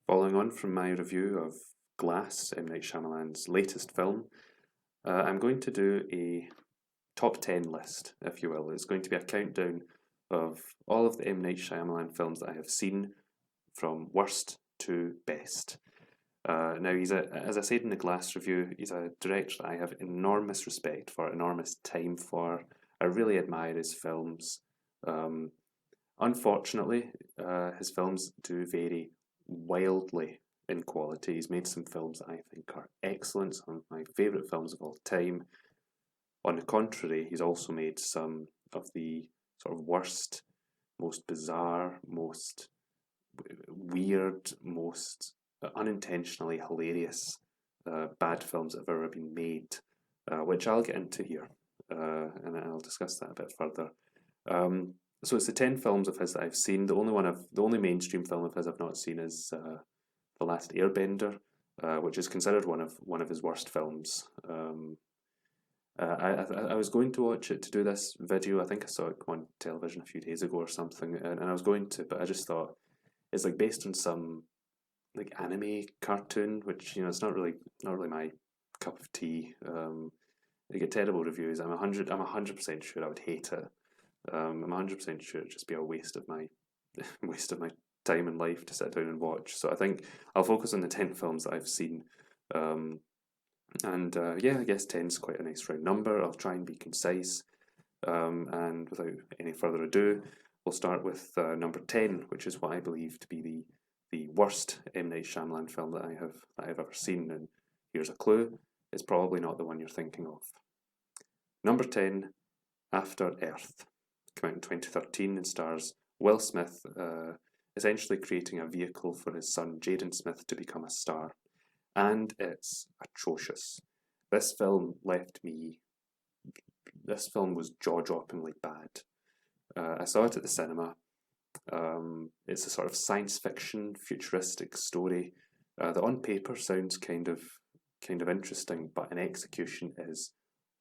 Following on from my review of Glass, M. Night Shyamalan's latest film, I'm going to do a top 10 list, if you will. It's going to be a countdown of all of the M. Night Shyamalan films that I have seen from worst to best. Now, as I said in the Glass review, he's a director that I have enormous respect for, enormous time for. I really admire his films. Um, Unfortunately, his films do vary wildly in quality. He's made some films that I think are excellent, some of my favourite films of all time. On the contrary, he's also made some of the sort of worst, most bizarre, most weird, most unintentionally hilarious bad films that have ever been made, which I'll get into here, and I'll discuss that a bit further. So it's the 10 films of his that I've seen. The only mainstream film of his I've not seen is The Last Airbender, which is considered one of his worst films. I was going to watch it to do this video. I think I saw it on television a few days ago or something, and I was going to, but I just thought it's like based on some like anime cartoon, which it's not really my cup of tea. They get terrible reviews. I'm 100% sure I would hate it. I'm 100% sure it'd just be a waste of my waste of my time and life to sit down and watch. So I think I'll focus on the 10 films that I've seen. Um, and yeah, I guess 10 is quite a nice round number. I'll try and be concise. And without any further ado, we'll start with number 10, which is what I believe to be the worst M. Night Shyamalan film that I've ever seen. And here's a clue: it's probably not the one you're thinking of. Number 10, After Earth, came out in 2013 and stars Will Smith, essentially creating a vehicle for his son Jaden Smith to become a star. And it's atrocious. This film left me. This film was jaw-droppingly bad. I saw it at the cinema. It's a sort of science fiction, futuristic story that on paper sounds kind of interesting, but in execution is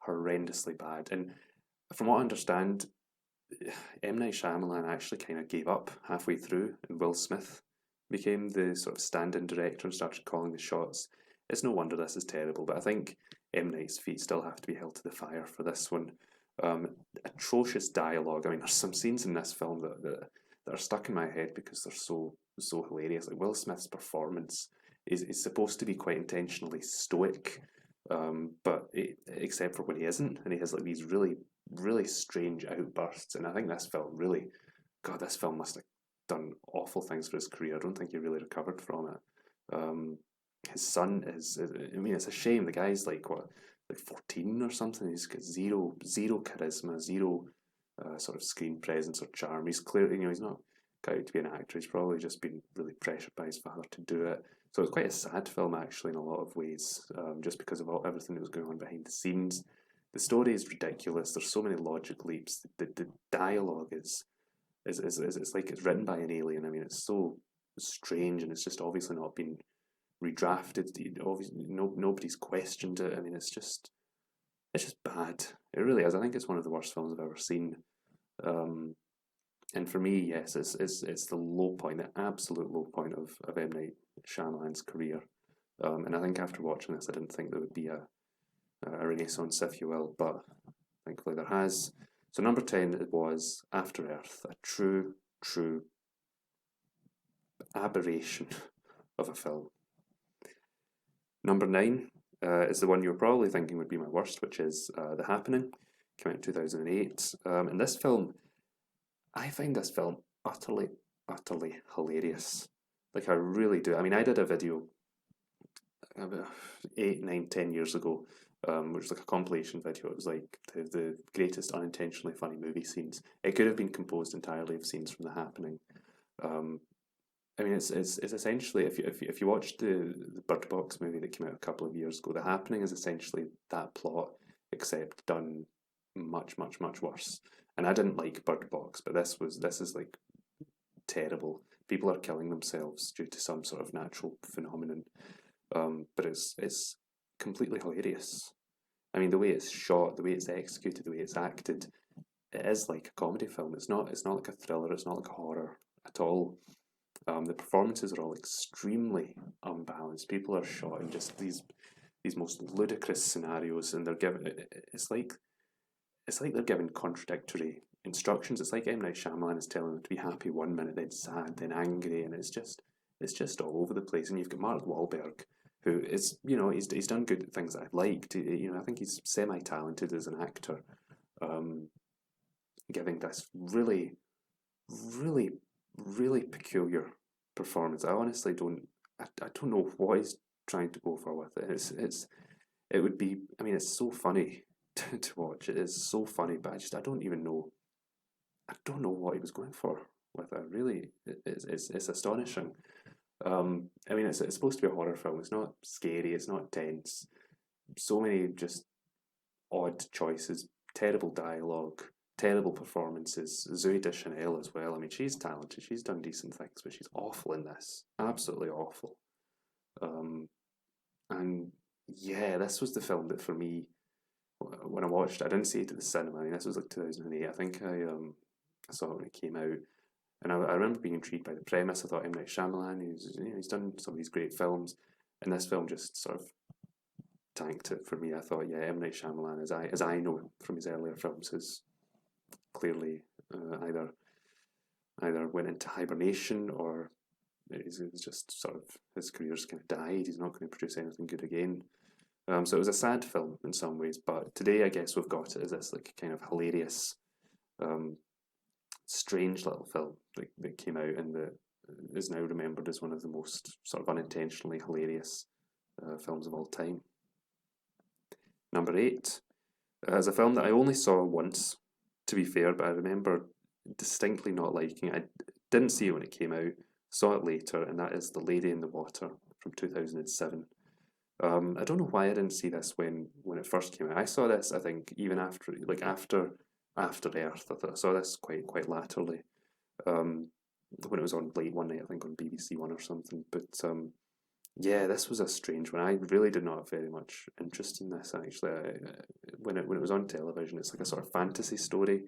horrendously bad. And from what I understand, M. Night Shyamalan actually kind of gave up halfway through, and Will Smith became the sort of stand-in director and started calling the shots. It's no wonder this is terrible, but I think M. Night's feet still have to be held to the fire for this one. Atrocious dialogue. I mean, there's some scenes in this film that are stuck in my head because they're so hilarious. Like Will Smith's performance is supposed to be quite intentionally stoic, except for when he isn't, and he has like these really strange outbursts. And I think this film really, God, this film must have done awful things for his career. I don't think he really recovered from it. His son is, I mean, it's a shame. The guy's like what, like 14 or something. He's got zero charisma, zero sort of screen presence or charm. He's clearly, he's not cut out to be an actor. He's probably just been really pressured by his father to do it. So it's quite a sad film actually in a lot of ways, just because of everything that was going on behind the scenes. The story is ridiculous. There's so many logic leaps. The dialogue is it's like it's written by an alien. I mean, it's so strange, and it's just obviously not been redrafted. Obviously, nobody's questioned it. I mean, it's just bad. It really is. I think it's one of the worst films I've ever seen. And for me, yes, it's the low point, the absolute low point of M. Night Shyamalan's career. And I think after watching this, I didn't think there would be a renaissance, if you will, but thankfully there has. So number 10 it was After Earth, a true aberration of a film. Number 9 is the one you were probably thinking would be my worst, which is The Happening, came out in 2008. And this film, I find this film utterly hilarious. Like, I really do. I mean, I did a video about 8, 9, 10 years ago, which was like a compilation video. It was like the greatest unintentionally funny movie scenes. It could have been composed entirely of scenes from The Happening. I mean, it's essentially if you watch the Bird Box movie that came out a couple of years ago, The Happening is essentially that plot, except done much worse. And I didn't like Bird Box, but this is like terrible. People are killing themselves due to some sort of natural phenomenon. But it's completely hilarious. I mean, the way it's shot, the way it's executed, the way it's acted, it is like a comedy film. It's not like a thriller. It's not like a horror at all. The performances are all extremely unbalanced. People are shot in just these most ludicrous scenarios, and they're given. It's like they're given contradictory instructions. It's like M. Night Shyamalan is telling them to be happy one minute, then sad, then angry, and it's just all over the place. And you've got Mark Wahlberg, who is, he's done good things that I've liked. I think he's semi-talented as an actor, giving this really, really, really peculiar performance. I honestly I don't know what he's trying to go for with it. It would be, I mean, it's so funny to watch. It is so funny, but I don't even know. I don't know what he was going for with it. Really, it's astonishing. I mean, it's supposed to be a horror film. It's not scary. It's not tense. So many just odd choices, terrible dialogue, terrible performances. Zooey Deschanel as well. I mean, she's talented. She's done decent things, but she's awful in this. Absolutely awful. And yeah, this was the film that for me, when I watched it, I didn't see it at the cinema. I mean, this was like 2008. I think I saw it when it came out. And I remember being intrigued by the premise. I thought M. Night Shyamalan, he's done some of these great films, and this film just sort of tanked it for me. I thought, yeah, M. Night Shyamalan, as I know him from his earlier films, has clearly either went into hibernation or he's just sort of, his career's kind of died. He's not going to produce anything good again. So it was a sad film in some ways, but today I guess we've got it as this like kind of hilarious, strange little film that came out and that is now remembered as one of the most sort of unintentionally hilarious films of all time. Number 8 is a film that I only saw once, to be fair, but I remember distinctly not liking it. I didn't see it when it came out, saw it later, and that is The Lady in the Water from 2007. I don't know why I didn't see this when it first came out. I saw this, I think, even after Earth. I saw this quite latterly, when it was on late one night, I think on BBC One or something. But yeah, this was a strange one. I really did not have very much interest in this actually. When it was on television, it's like a sort of fantasy story,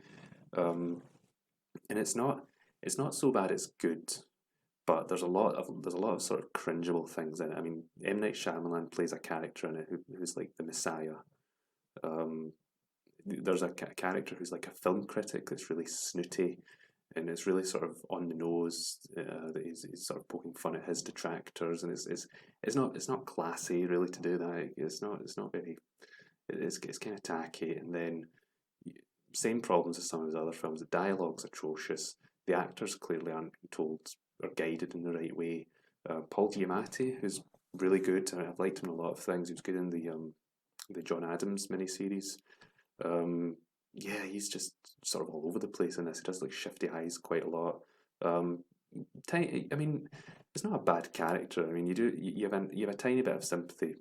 and it's not so bad. It's good. But there's a lot of sort of cringeable things in it. I mean, M. Night Shyamalan plays a character in it who's like the Messiah. There's a character who's like a film critic that's really snooty, and it's really sort of on the nose. That he's sort of poking fun at his detractors, and it's not classy really to do that. It's not very. It's kind of tacky, and then same problems as some of his other films. The dialogue's atrocious. The actors clearly aren't being told or guided in the right way. Paul Giamatti, who's really good. I've liked him in a lot of things. He was good in the John Adams miniseries. Yeah, he's just sort of all over the place in this. He does like shifty eyes quite a lot. I mean, it's not a bad character. I mean, you have a tiny bit of sympathy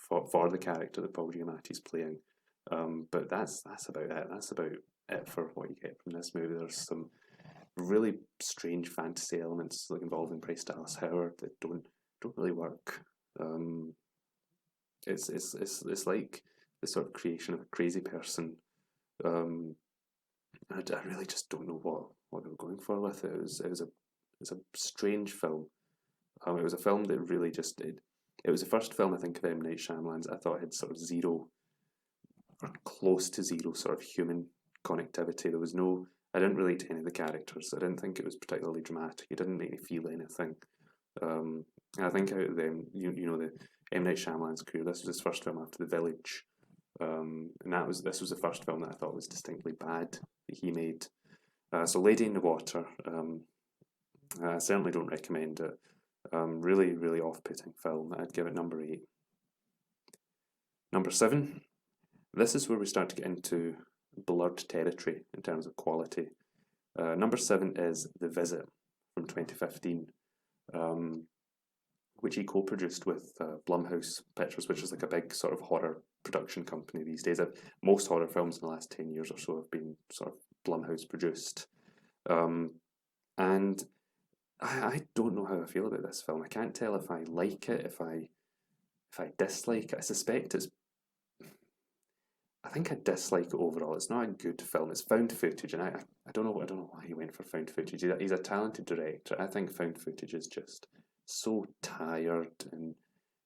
for the character that Paul Giamatti's playing. But that's about it. That's about it for what you get from this movie. There's some really strange fantasy elements like involving Bryce Dallas Howard that don't really work. It's like the sort of creation of a crazy person. I really just don't know what they were going for with it. It was a strange film. It was a film that really just it was the first film I think of M. Night Shyamalan's I thought had sort of zero or close to zero sort of human connectivity. There was no. I didn't relate to any of the characters. I didn't think it was particularly dramatic. It didn't make me feel anything. And I think out of them, the M. Night Shyamalan's career, this was his first film after The Village, and this was the first film that I thought was distinctly bad that he made. So Lady in the Water, I certainly don't recommend it. Really, really off-putting film. I'd give it number 8. Number 7. This is where we start to get into blurred territory in terms of quality. Number 7 is The Visit from 2015, which he co-produced with Blumhouse Pictures, which is like a big sort of horror production company these days. Most horror films in the last 10 years or so have been sort of Blumhouse produced. And I don't know how I feel about this film. I can't tell if I like it, if I dislike it. I suspect it's... think I dislike it overall. It's not a good film. It's found footage, and I don't know why he went for found footage. He's a talented director. I think found footage is just so tired, and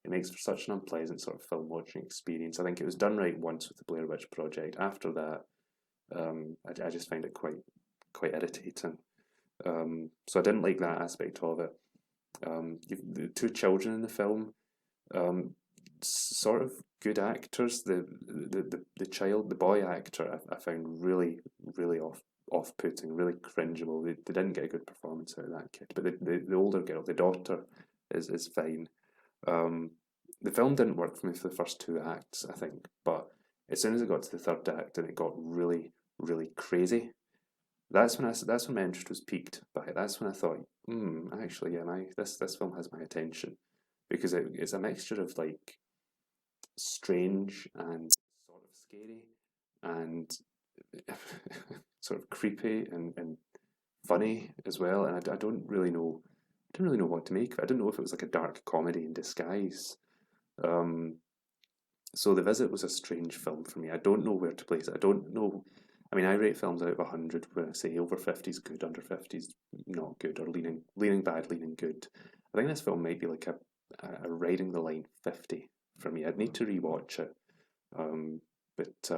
it makes for such an unpleasant sort of film watching experience. I think it was done right once with the Blair Witch Project. After that, I just find it quite irritating. So I didn't like that aspect of it. The two children in the film, um, sort of good actors. The boy actor, I found really off putting, really cringeable. They didn't get a good performance out of that kid. But the older girl, the daughter, is fine. The film didn't work for me for the first two acts, I think, but as soon as it got to the third act and it got really crazy, that's when my interest was piqued by it. That's when I thought, actually, yeah, this film has my attention, because it's a mixture of like strange and sort of scary and sort of creepy and funny as well. And I don't really know. I didn't really know what to make of it. I didn't know if it was like a dark comedy in disguise. Um, so The Visit was a strange film for me. I don't know where to place it. I don't know. I mean, I rate films out of 100 when I say over 50 is good, under 50 is not good, or leaning bad, leaning good. I think this film might be like a riding the line 50 for me. I'd need to rewatch it. But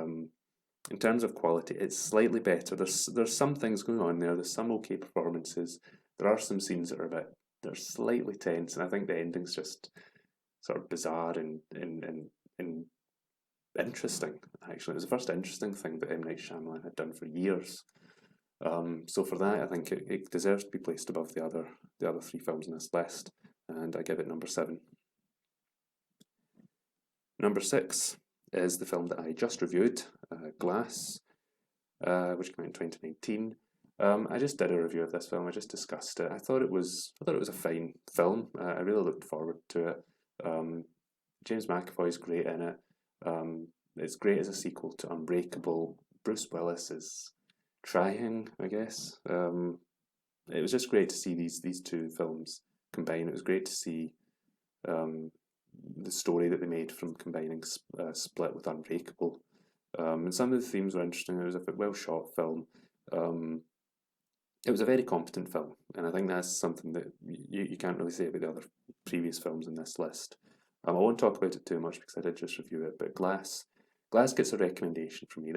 in terms of quality, it's slightly better. There's some things going on there. There's some okay performances. There are some scenes that are they're slightly tense, and I think the ending's just sort of bizarre and interesting. Actually, it was the first interesting thing that M. Night Shyamalan had done for years. So for that, I think it deserves to be placed above the other three films in this list, and I give it number 7. Number 6 is the film that I just reviewed, Glass, which came out in 2019. I just did a review of this film. I just discussed it. I thought it was a fine film. I really looked forward to it. James McAvoy's great in it. It's great as a sequel to Unbreakable. Bruce Willis is trying, I guess. It was just great to see these two films combine. It was great to see the story that they made from combining Split with Unbreakable. And some of the themes were interesting. It was a well shot film. It was a very competent film, and I think that's something that you can't really say about the other previous films in this list. I won't talk about it too much because I did just review it, but Glass gets a recommendation from me.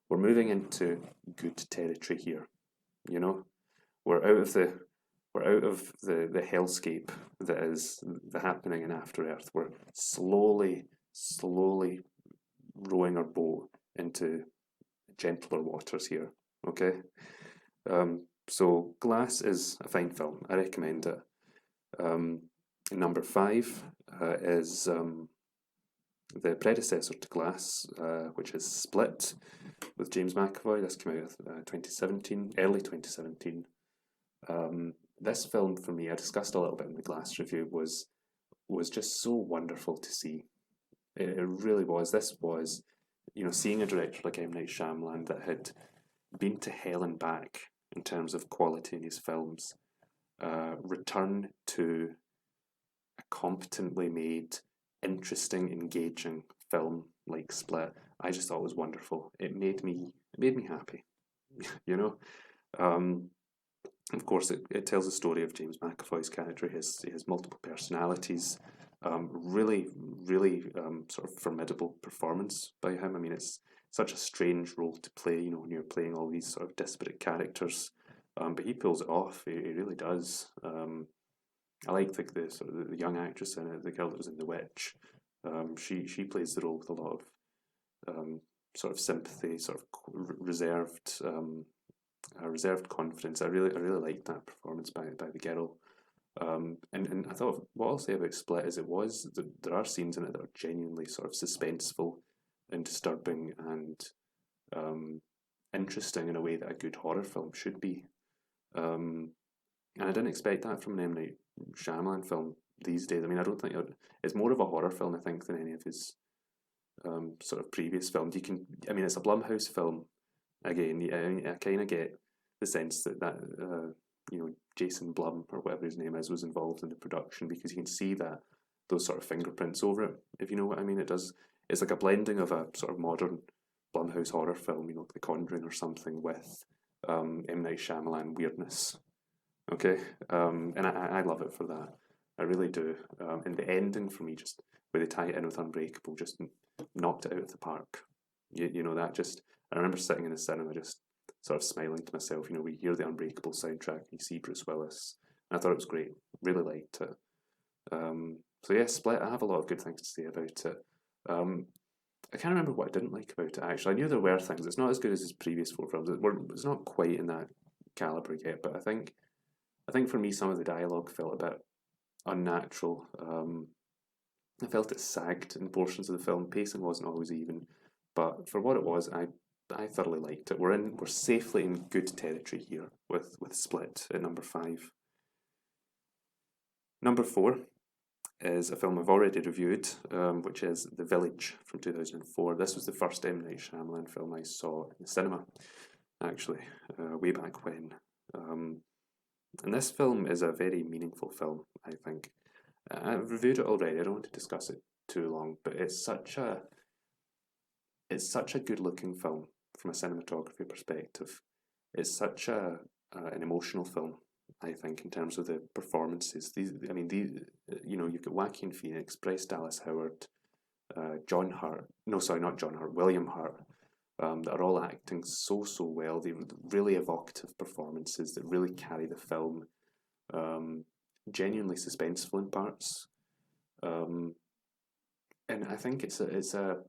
We're moving into good territory here. You know, we're out of the hellscape that is the happening in After Earth. We're slowly rowing our boat into gentler waters here. Okay, so Glass is a fine film. I recommend it. Number 5 is the predecessor to Glass, which is Split, with James McAvoy. This came out in 2017, early 2017. This film, for me, I discussed a little bit in the Glass review, was just so wonderful to see. It really was. This was, seeing a director like M. Night Shyamalan that had been to hell and back in terms of quality in his films, return to a competently made, interesting, engaging film like Split. I just thought it was wonderful. It made me happy. Of course, it tells the story of James McAvoy's character. He has multiple personalities. Really sort of formidable performance by him. I mean, it's such a strange role to play, when you're playing all these sort of disparate characters. But he pulls it off. He really does. I like the sort of the young actress in it, the girl that was in The Witch. She plays the role with a lot of sort of sympathy, sort of reserved confidence. I really liked that performance by the girl. And I thought, what I'll say about Split is there are scenes in it that are genuinely sort of suspenseful and disturbing and interesting in a way that a good horror film should be. And I didn't expect that from an M. Night Shyamalan film these days. I mean, I don't think it's more of a horror film, I think, than any of his sort of previous films. It's a Blumhouse film. Again, I kind of get the sense that Jason Blum, or whatever his name is, was involved in the production, because you can see those sort of fingerprints over it, if you know what I mean. It's like a blending of a sort of modern Blumhouse horror film, you know, The Conjuring or something, with M. Night Shyamalan weirdness. Okay, and I love it for that. I really do. And the ending for me, just where they tie it in with Unbreakable, just knocked it out of the park. You know, that just, I remember sitting in the cinema just sort of smiling to myself. You know, we hear the Unbreakable soundtrack and you see Bruce Willis. And I thought it was great. Really liked it. So yeah, Split, I have a lot of good things to say about it. I can't remember what I didn't like about it, actually. I knew there were things. It's not as good as his previous four films. It's not quite in that calibre yet, but I think for me some of the dialogue felt a bit unnatural. I felt it sagged in portions of the film. Pacing wasn't always even, but for what it was, I thoroughly liked it. We're safely in good territory here with Split at number 5. Number 4 is a film I've already reviewed, which is The Village from 2004. This was the first M. Night Shyamalan film I saw in the cinema, actually, way back when. And this film is a very meaningful film, I think. I've reviewed it already. I don't want to discuss it too long, but it's such a good-looking film from a cinematography perspective. It's such an emotional film, I think, in terms of the performances. These, you know, you've got Joaquin Phoenix, Bryce Dallas Howard, John Hurt. No, sorry, not John Hurt. William Hurt. That are all acting so well. They're really evocative performances that really carry the film. Genuinely suspenseful in parts, and I think it's a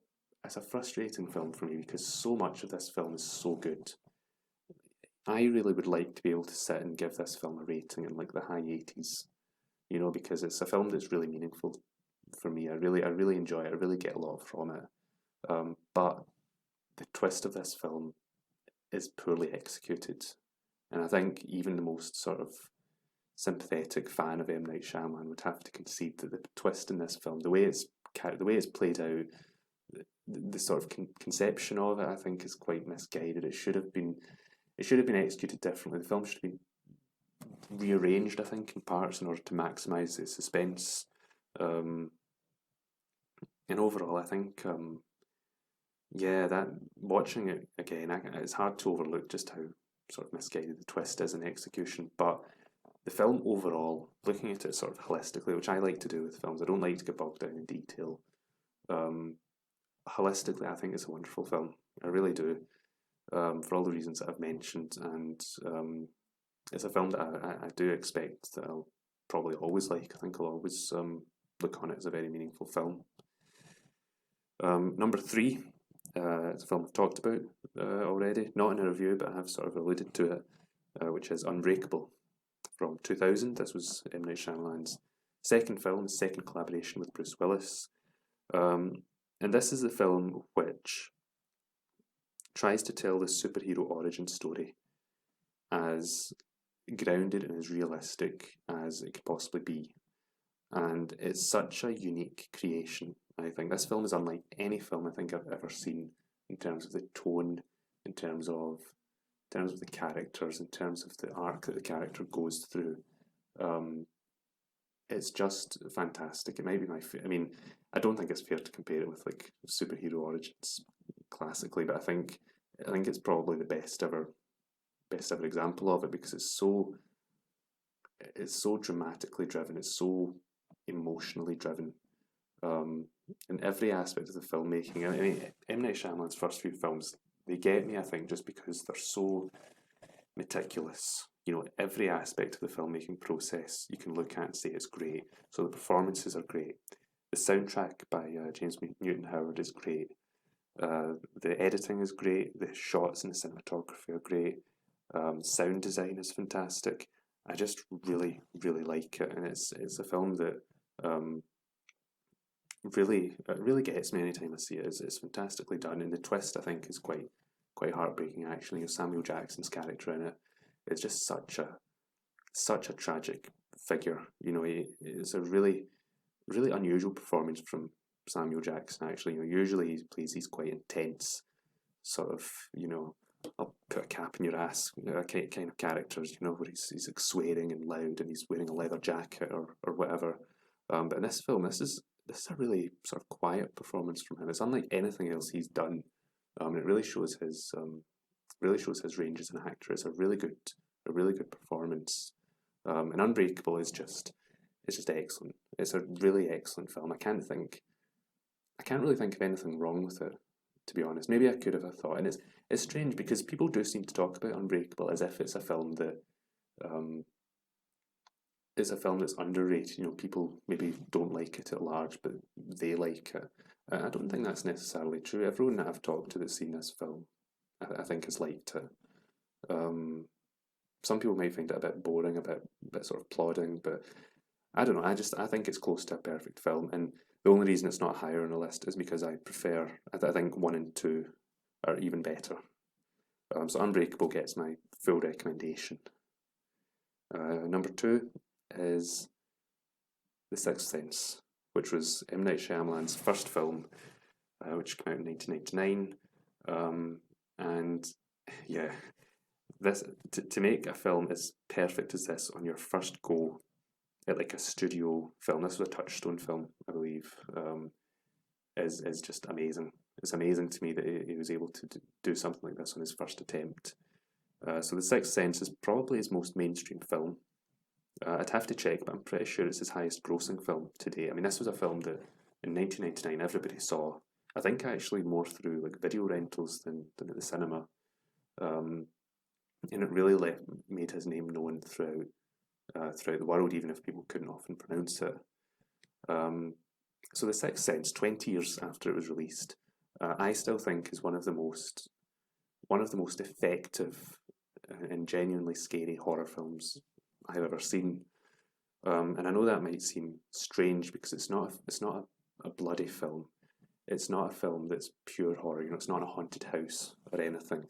frustrating film for me because so much of this film is so good. I really would like to be able to sit and give this film a rating in like the high 80s, you know, because it's a film that's really meaningful for me. I really enjoy it. I really get a lot from it. But the twist of this film is poorly executed, and I think even the most sort of sympathetic fan of M. Night Shyamalan would have to concede that the twist in this film, the way it's played out, the sort of conception of it, I think, is quite misguided. It should have been executed differently. The film should have been rearranged, I think, in parts in order to maximise its suspense. And overall, I think, that watching it again, it's hard to overlook just how sort of misguided the twist is in execution, but the film overall, looking at it sort of holistically, which I like to do with films, I don't like to get bogged down in detail. Holistically, I think it's a wonderful film. I really do, for all the reasons that I've mentioned, and it's a film that I do expect that I'll probably always like. I think I'll always look on it as a very meaningful film. Number 3, it's a film I've talked about already, not in a review, but I have sort of alluded to it, which is Unbreakable from 2000. This was M. Night Shyamalan's second film, his second collaboration with Bruce Willis. And this is the film which tries to tell the superhero origin story as grounded and as realistic as it could possibly be. And it's such a unique creation, I think. This film is unlike any film I think I've ever seen in terms of the tone, in terms of the characters, in terms of the arc that the character goes through. It's just fantastic. It might be my favorite. I mean, I don't think it's fair to compare it with like superhero origins classically, but I think it's probably the best ever example of it because it's so dramatically driven. It's so emotionally driven. In every aspect of the filmmaking. I mean, M. Night Shyamalan's first few films, they get me, I think, just because they're so meticulous. You know, every aspect of the filmmaking process you can look at and say it's great. So the performances are great. The soundtrack by James Newton Howard is great. The editing is great. The shots and the cinematography are great. Sound design is fantastic. I just really, really like it, and it's a film that really gets me anytime I see it. It's fantastically done, and the twist I think is quite heartbreaking actually. You know, Samuel Jackson's character in it is just such a tragic figure. You know, it's a really unusual performance from Samuel Jackson actually. You know, usually he plays these quite intense sort of, you know, I'll put a cap in your ass kind of characters, you know, where he's like swearing and loud and he's wearing a leather jacket or whatever. But in this film, this is a really sort of quiet performance from him. It's unlike anything else he's done It really shows his range as an actor. It's a really good performance. And Unbreakable is just excellent. It's a really excellent film. I can't really think of anything wrong with it, to be honest. Maybe I could have, I thought, and it's strange because people do seem to talk about Unbreakable as if it's a film that is a film that's underrated. You know, people maybe don't like it at large, but they like it. I don't think that's necessarily true. Everyone that I've talked to that's seen this film, I think, has liked it. Some people might find it a bit boring, a bit sort of plodding, but I don't know. I think it's close to a perfect film, and the only reason it's not higher on the list is because I prefer. I think 1 and 2 are even better. So Unbreakable gets my full recommendation. Number 2 is The Sixth Sense, which was M. Night Shyamalan's first film, which came out in 1999. And yeah, to make a film as perfect as this on your first go at like a studio film, this was a Touchstone film, I believe, is just amazing. It's amazing to me that he was able to do something like this on his first attempt. So The Sixth Sense is probably his most mainstream film. I'd have to check, but I'm pretty sure it's his highest grossing film to date. I mean, this was a film that in 1999 everybody saw. I think actually more through like video rentals than at the cinema. And it really made his name known throughout the world, even if people couldn't often pronounce it. So The Sixth Sense, 20 years after it was released, I still think is one of the most effective and genuinely scary horror films I've ever seen. And I know that might seem strange because it's not a bloody film. It's not a film that's pure horror. You know, it's not a haunted house or anything.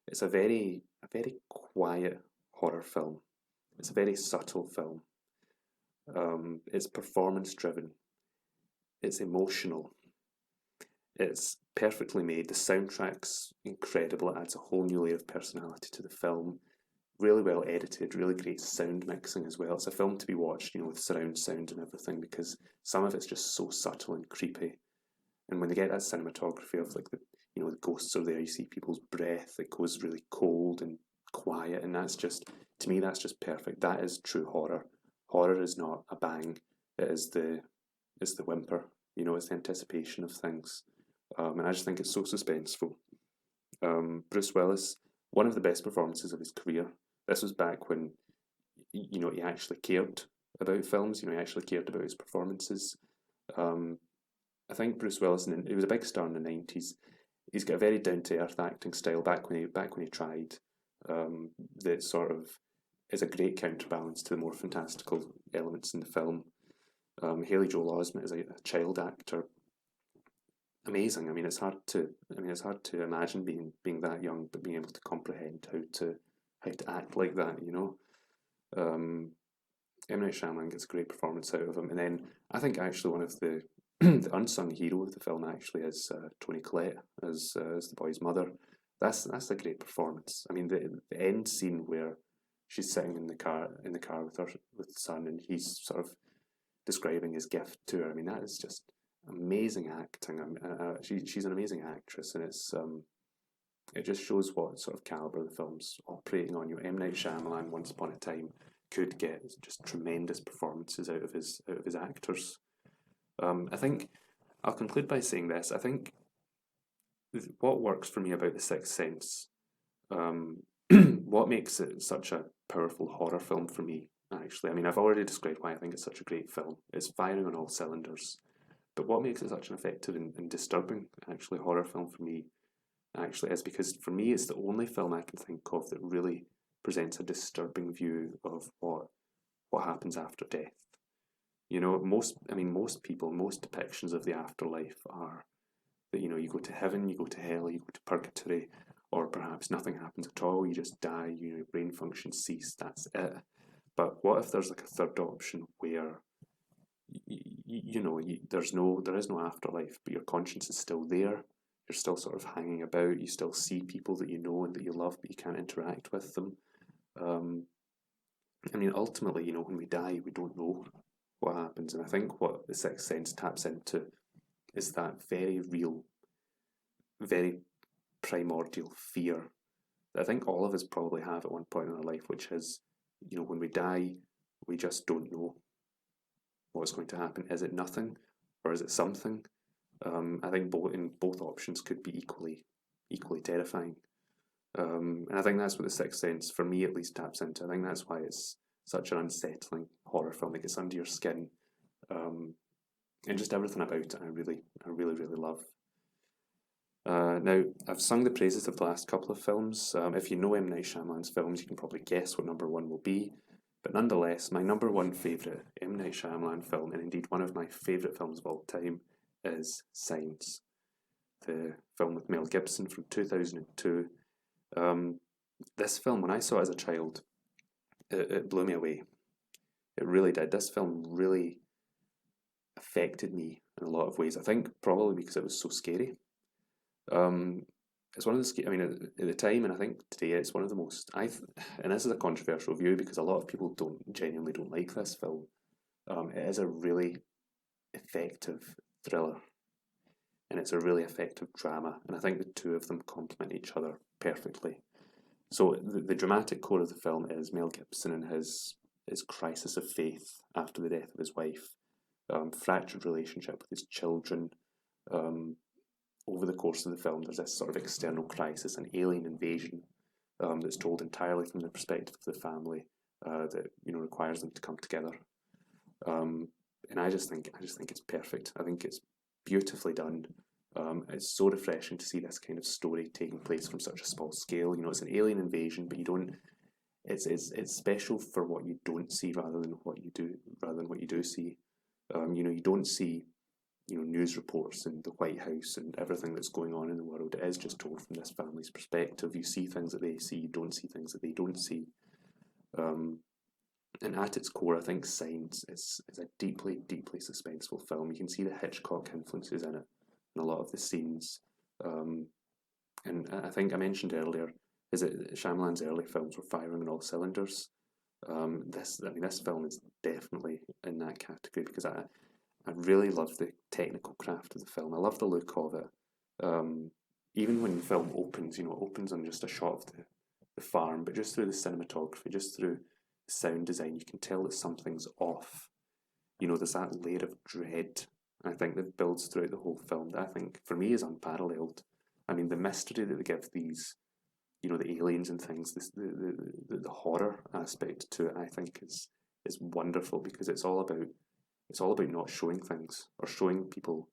It's a very quiet horror film. It's a very subtle film. It's performance driven. It's emotional. It's perfectly made. The soundtrack's incredible. It adds a whole new layer of personality to the film. Really well edited, really great sound mixing as well. It's a film to be watched, you know, with surround sound and everything, because some of it's just so subtle and creepy. And when they get that cinematography of like the ghosts are there, you see people's breath, it goes really cold and quiet, and that's just, to me, that's just perfect. That is true horror. Horror is not a bang. It is the whimper. You know, it's the anticipation of things. And I just think it's so suspenseful. Bruce Willis, one of the best performances of his career. This was back when, you know, he actually cared about films. You know, he actually cared about his performances. I think Bruce Willis, he was a big star in the 90s. He's got a very down to earth acting style. Back when he tried, that sort of is a great counterbalance to the more fantastical elements in the film. Haley Joel Osment is a child actor. Amazing. I mean, it's hard to imagine being that young, but being able to comprehend how to act like that. You know, M. Night Shyamalan gets a great performance out of him, and then I think actually one of the the unsung hero of the film actually is Toni Collette as the boy's mother. That's a great performance. I mean, the end scene where she's sitting in the car with the son, and he's sort of describing his gift to her. I mean, that is just amazing acting. She's an amazing actress, and it just shows what sort of caliber the film's operating on. You know, M. Night Shyamalan, Once Upon a Time, could get just tremendous performances out of his actors. I think I'll conclude by saying this. I think what works for me about The Sixth Sense, what makes it such a powerful horror film for me, actually. I mean, I've already described why I think it's such a great film. It's firing on all cylinders. But what makes it such an effective and disturbing, actually, horror film for me, actually, is because for me it's the only film I can think of that really presents a disturbing view of what happens after death. You know, most depictions of the afterlife are that, you know, you go to heaven, you go to hell, you go to purgatory, or perhaps nothing happens at all, you just die, you know, your brain functions cease, that's it. But what if there's like a third option where there is no afterlife, but your conscience is still there. You're still sort of hanging about. You still see people that you know and that you love, but you can't interact with them. I mean, ultimately, you know, when we die, we don't know what happens. And I think what The Sixth Sense taps into is that very real, very primordial fear that I think all of us probably have at one point in our life, which is, when we die, we just don't know what's going to happen. Is it nothing, or is it something? I think both options could be equally terrifying. And I think that's what The Sixth Sense, for me at least, taps into. I think that's why it's such an unsettling horror film. Like, it's under your skin, and just everything about it, I really, really love. Now, I've sung the praises of the last couple of films. If you know M. Night Shyamalan's films, you can probably guess what number one will be. But nonetheless, my number one favourite M. Night Shyamalan film, and indeed one of my favourite films of all time, is Signs, the film with Mel Gibson from 2002. This film, when I saw it as a child, it blew me away. It really did. This film really affected me in a lot of ways. I think probably because it was so scary. It's one of the, at the time, and I think today, it's one of the most, and this is a controversial view because a lot of people genuinely don't like this film. It is a really effective thriller, and it's a really effective drama, and I think the two of them complement each other perfectly. So the dramatic core of the film is Mel Gibson and his crisis of faith after the death of his wife, fractured relationship with his children. Over the course of the film, there's this sort of external crisis, an alien invasion that's told entirely from the perspective of the family, that requires them to come together. And I just think it's perfect. I think it's beautifully done. It's so refreshing to see this kind of story taking place from such a small scale. It's an alien invasion, but you don't. It's special for what you don't see rather than what you do see. You don't see news reports in the White House and everything that's going on in the world. It is just told from this family's perspective. You see things that they see, you don't see things that they don't see. And at its core, I think Signs is a deeply, deeply suspenseful film. You can see the Hitchcock influences in it, in a lot of the scenes. And I think I mentioned earlier, is it Shyamalan's early films were firing on all cylinders. This film is definitely in that category because I really love the technical craft of the film. I love the look of it. Even when the film opens, it opens on just a shot of the farm, but just through the cinematography, just through the sound design, you can tell that something's off. There's that layer of dread, I think, that builds throughout the whole film that I think, for me, is unparalleled. The mystery that they give these, the aliens and things, the horror aspect to it, I think is wonderful because it's all about not showing things or showing people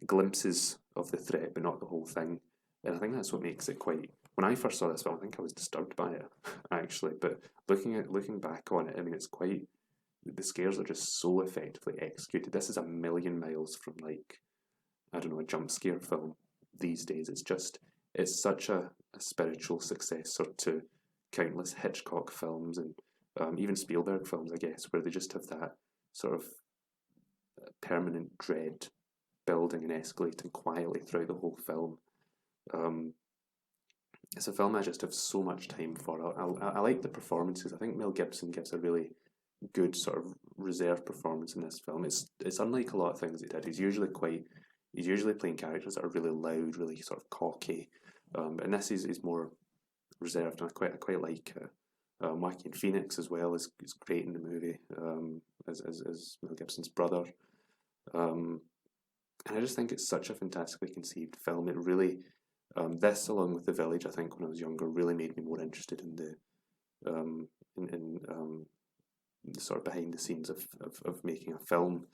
glimpses of the threat, but not the whole thing. And I think that's what makes it quite. When I first saw this film, I think I was disturbed by it, actually. But looking back on it, it's quite. The scares are just so effectively executed. This is a million miles from a jump scare film these days. It's such a spiritual successor to countless Hitchcock films and even Spielberg films, I guess, where they just have that sort of permanent dread building and escalating quietly throughout the whole film. It's a film I just have so much time for. I like the performances. I think Mel Gibson gives a really good sort of reserved performance in this film. It's unlike a lot of things he did. He's usually playing characters that are really loud, really sort of cocky. And this is more reserved, and I quite like it. Joaquin Phoenix as well is great in the movie, as Mel Gibson's brother. And I just think it's such a fantastically conceived film. It really, this along with The Village, I think when I was younger, really made me more interested in the sort of behind the scenes of making a film.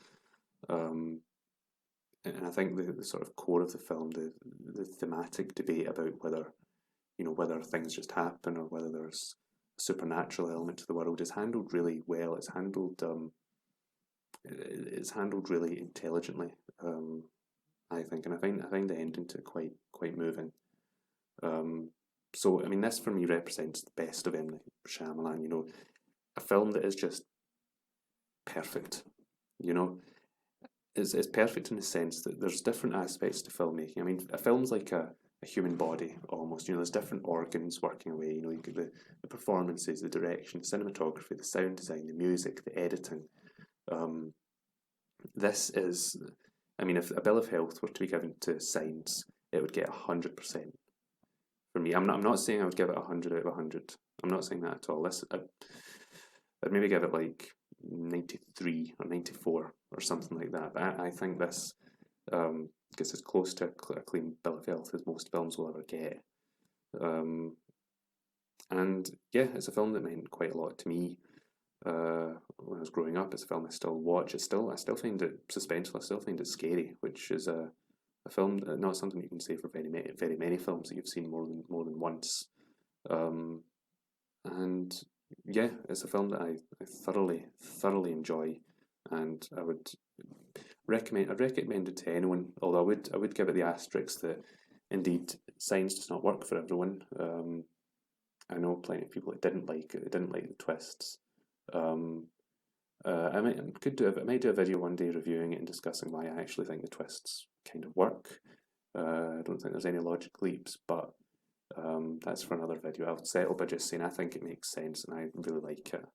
And I think the sort of core of the film, the thematic debate about whether things just happen or whether there's a supernatural element to the world is handled really well. It's handled really intelligently, I think, and I find the ending to it quite moving. So this for me represents the best of M. Night Shyamalan. A film that is just perfect. It's perfect in the sense that there's different aspects to filmmaking. A film's like a human body almost. There's different organs working away. You get the performances, the direction, the cinematography, the sound design, the music, the editing. This is, if a bill of health were to be given to Signs, it would get 100%. for me. I'm not saying I would give it 100 out of 100. I'm not saying that at all. I'd maybe give it like 93 or 94 or something like that. But I think this gets as close to a clean bill of health as most films will ever get. And yeah, it's a film that meant quite a lot to me when I was growing up. It's a film I still watch. I still find it suspenseful. I still find it scary, which is a film not something you can say for very many films that you've seen more than once. And yeah, it's a film that I thoroughly enjoy, and I would recommend. I'd recommend it to anyone. Although I would give it the asterisk that indeed science does not work for everyone. I know plenty of people that didn't like it. They didn't like the twists. I might do a video one day reviewing it and discussing why I actually think the twists kind of work. I don't think there's any logic leaps, but that's for another video. I'll settle by just saying I think it makes sense and I really like it.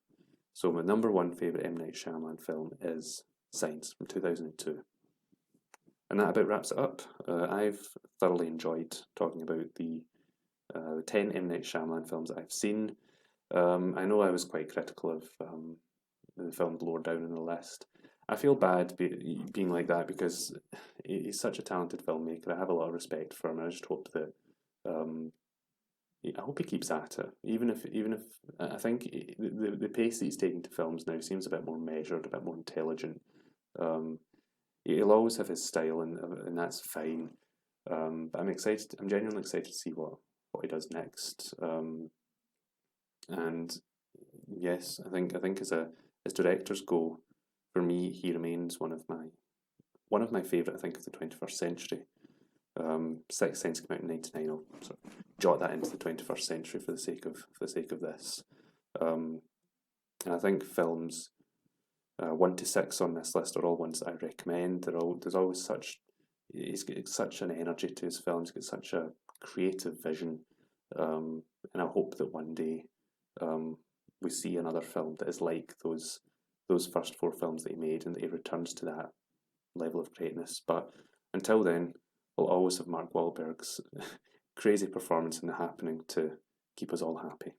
So my number one favourite M. Night Shyamalan film is Signs from 2002. And that about wraps it up. I've thoroughly enjoyed talking about the 10 M. Night Shyamalan films that I've seen. I know I was quite critical of the films lower down in the list. I feel bad being like that because he's such a talented filmmaker. I have a lot of respect for him. I just hope that I hope he keeps at it. Even if I think the pace that he's taking to films now seems a bit more measured, a bit more intelligent. He'll always have his style, and that's fine. But I'm excited. I'm genuinely excited to see what he does next. And yes, I think as directors go, for me, he remains one of my favourite. I think of the 21st century. Sixth Sense came out in '99. I'll sort of jot that into the 21st century for the sake of this. And I think films 1 to 6 on this list are all ones that I recommend. There's always he's got such an energy to his films. He's got such a creative vision, and I hope that one day we see another film that is like those first 4 films that he made, and that he returns to that level of greatness. But until then, we'll always have Mark Wahlberg's crazy performance in The Happening to keep us all happy.